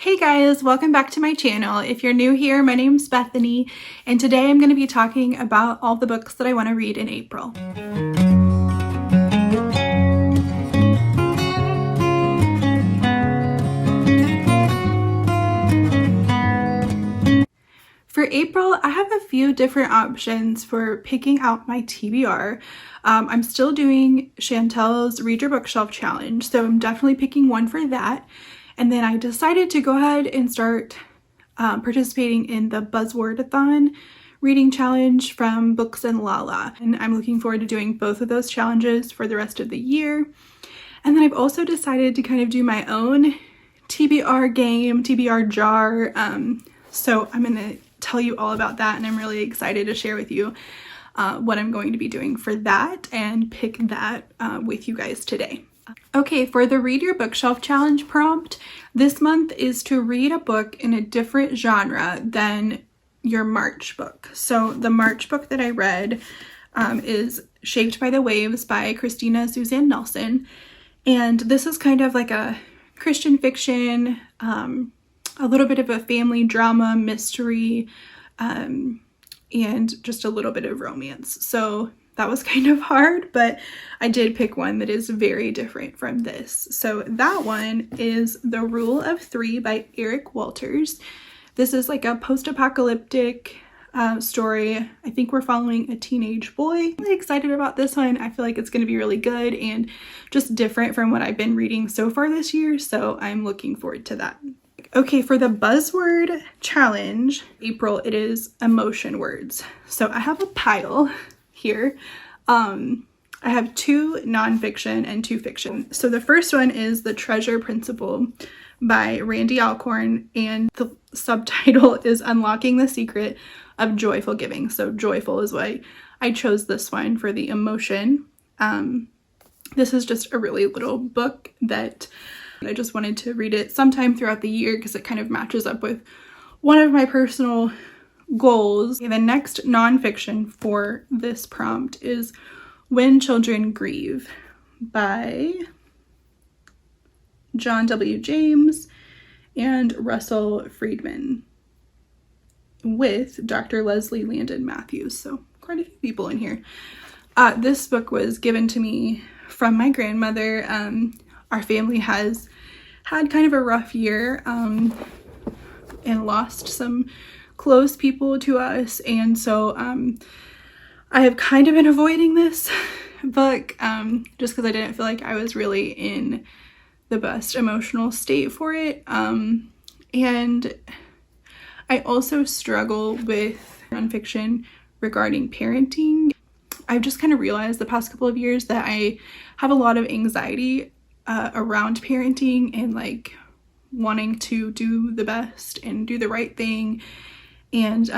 Hey guys, welcome back to my channel. If you're new here, my name's Bethany, and today I'm going to be talking about all the books that I want to read in April. For April, I have a few different options for picking out my TBR. I'm still doing Chantel's Read Your Bookshelf Challenge, so I'm definitely picking one for that. And then I decided to go ahead and start participating in the Buzzwordathon reading challenge from Books and Lala. And I'm looking forward to doing both of those challenges for the rest of the year. And then I've also decided to kind of do my own TBR game, TBR Jar. So I'm going to tell you all about that, and I'm really excited to share with you what I'm going to be doing for that and pick that with you guys today. Okay, for the Read Your Bookshelf Challenge prompt, this month is to read a book in a different genre than your March book. So the March book that I read is Shaped by the Waves by Christina Suzanne Nelson. And this is kind of like a Christian fiction, a little bit of a family drama, mystery, and just a little bit of romance. So that was kind of hard, but I did pick one that is very different from this. So that one is The Rule of Three by Eric Walters. This is like a post-apocalyptic story. I think we're following a teenage boy. I'm really excited about this one. I feel like it's going to be really good and just different from what I've been reading so far this year, so I'm looking forward to that. Okay, for the buzzword challenge, April, it is emotion words. So I have a pile here. I have 2 nonfiction and 2 fiction. So the first one is The Treasure Principle by Randy Alcorn, and the subtitle is Unlocking the Secret of Joyful Giving. So joyful is why I chose this one for the emotion. This is just a really little book that I just wanted to read it sometime throughout the year because it kind of matches up with one of my personal goals. Okay, the next nonfiction for this prompt is When Children Grieve by John W. James and Russell Friedman with Dr. Leslie Landon Matthews. So quite a few people in here. This book was given to me from my grandmother. Our family has had kind of a rough year and lost some close people to us, and so I have kind of been avoiding this book just because I didn't feel like I was really in the best emotional state for it, and I also struggle with nonfiction regarding parenting. I've just kind of realized the past couple of years that I have a lot of anxiety around parenting and like wanting to do the best and do the right thing. And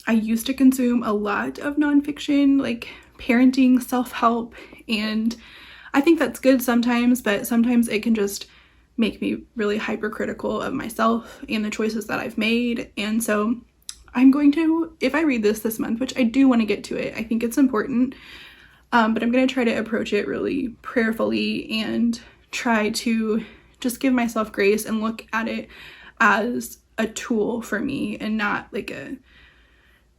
I used to consume a lot of nonfiction, like parenting, self-help, and I think that's good sometimes, but sometimes it can just make me really hypercritical of myself and the choices that I've made. And so I'm going to, if I read this month, which I do want to get to it, I think it's important, but I'm going to try to approach it really prayerfully and try to just give myself grace and look at it as a tool for me and not like a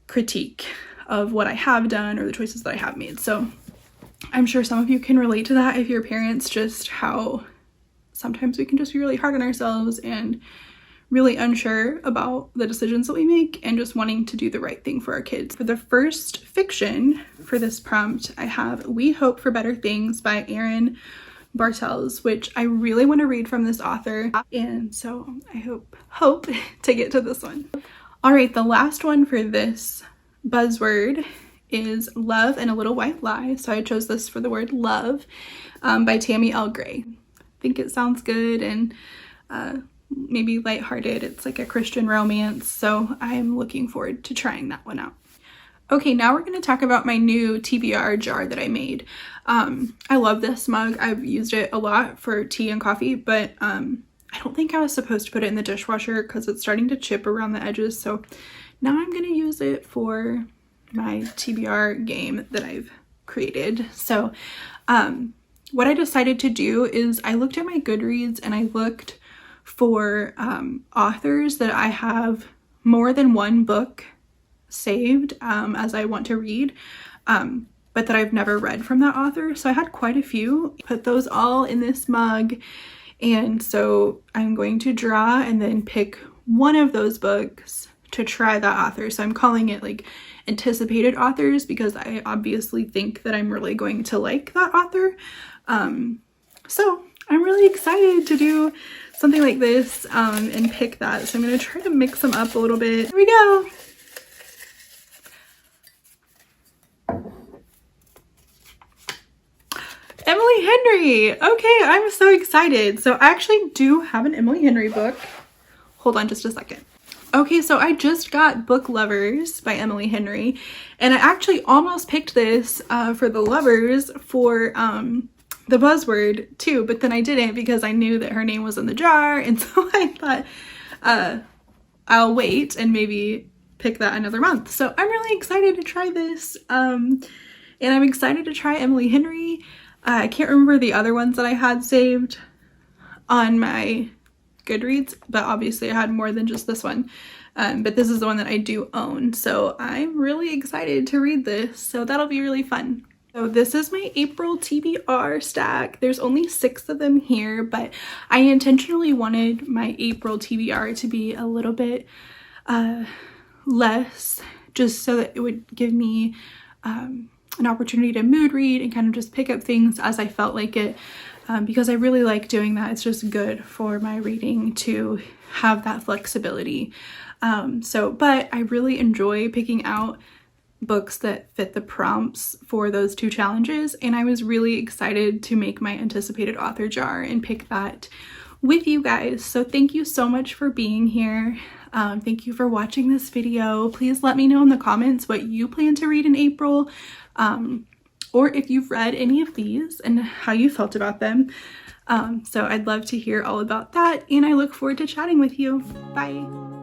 critique of what I have done or the choices that I have made. So I'm sure some of you can relate to that if you're parents, just how sometimes we can just be really hard on ourselves and really unsure about the decisions that we make and just wanting to do the right thing for our kids. For the first fiction for this prompt, I have We Hope for Better Things by Erin Bartels, which I really want to read from this author, and so I hope to get to this one. All right, the last one for this buzzword is Love and a Little White Lie. So I chose this for the word love by Tammy L. Gray. I think it sounds good and maybe lighthearted. It's like a Christian romance, so I'm looking forward to trying that one out. Okay, now we're going to talk about my new TBR jar that I made. I love this mug. I've used it a lot for tea and coffee, but I don't think I was supposed to put it in the dishwasher because it's starting to chip around the edges. So now I'm going to use it for my TBR game that I've created. So what I decided to do is I looked at my Goodreads and I looked for authors that I have more than one book saved as I want to read, but that I've never read from that author. So I had quite a few. Put those all in this mug, and so I'm going to draw and then pick one of those books to try that author. So I'm calling it like anticipated authors because I obviously think that I'm really going to like that author. So I'm really excited to do something like this and pick that. So I'm going to try to mix them up a little bit. Here we go. Emily Henry. Okay, I'm so excited. So I actually do have an Emily Henry book. Hold on just a second. Okay, so I just got Book Lovers by Emily Henry, and I actually almost picked this for the lovers for the buzzword too, but then I didn't because I knew that her name was in the jar, and so I thought I'll wait and maybe pick that another month. So I'm really excited to try this, and I'm excited to try Emily Henry. I can't remember the other ones that I had saved on my Goodreads, but obviously I had more than just this one, but this is the one that I do own, so I'm really excited to read this, so that'll be really fun. So this is my April TBR stack. There's only 6 of them here, but I intentionally wanted my April TBR to be a little bit less, just so that it would give me an opportunity to mood read and kind of just pick up things as I felt like it, because I really like doing that. It's just good for my reading to have that flexibility. But I really enjoy picking out books that fit the prompts for those 2 challenges, and I was really excited to make my anticipated author jar and pick that with you guys. So thank you so much for being here. Thank you for watching this video. Please let me know in the comments what you plan to read in April, or if you've read any of these and how you felt about them. So I'd love to hear all about that, and I look forward to chatting with you. Bye.